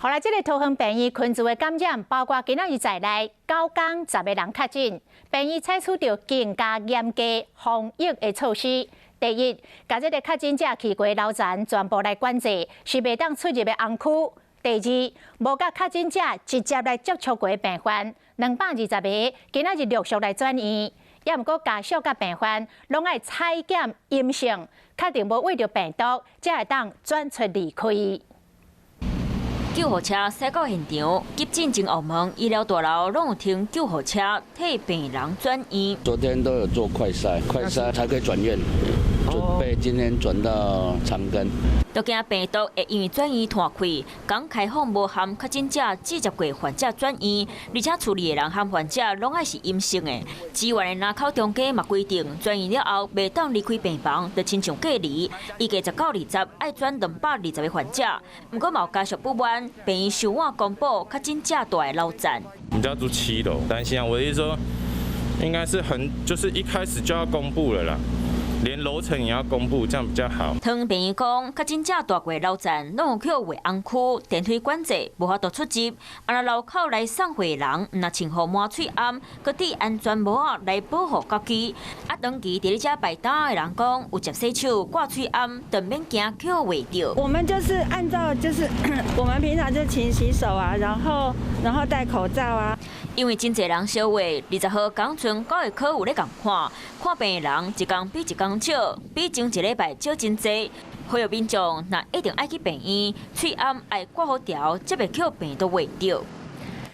后来，这个桃园病院群组的感染，包括今仔日在内9天10个人确诊，病院采取着更加严格防疫的措施。第一，把这个确诊者去过楼层全部来管制，是袂当出入的红区。第二，无甲确诊者直接来接触过的病患，220个今仔日陆续来转院。也毋过家属甲病患拢爱采检阴性，确定无为着病毒，才会当转出离开。救护车驶到现场，急诊前后门医疗大楼拢有停救护车替病人转院。昨天都有做快筛才可以转院，准备今天转到长庚。都惊病毒会因为转院传开，刚开放无含确诊者直接过患者转院，而且处理的人含患者拢爱是阴性的。支援的南口中街嘛规定，转院了后袂当离开病房，就亲像隔离。预计19、20爱转220个患者，不过有家属不满，病院首晚公布确诊者大的楼层。我们家住7楼，担心啊！我的意思说，应该是就是一开始就要公布了啦。连楼层也要公布，这样比较好。汤病院讲，确诊者大过楼层，拢有去为红区电梯管制，无法度出入。啊，若路口来送货的人，若穿好满喙暗，佮戴安全帽啊来保护家己。啊，长期伫咧遮摆摊的人讲，有接洗手、挂喙暗，就免惊捡袂到。我们就是按照我们平常就勤洗手啊，然后戴口罩啊。因为真侪人小话，20号刚剩9个科有咧共看病的人一天比一天少，比前一礼拜少真侪。呼吁民众若一定爱去病院，喙暗爱挂好条，才袂叫病毒袂着。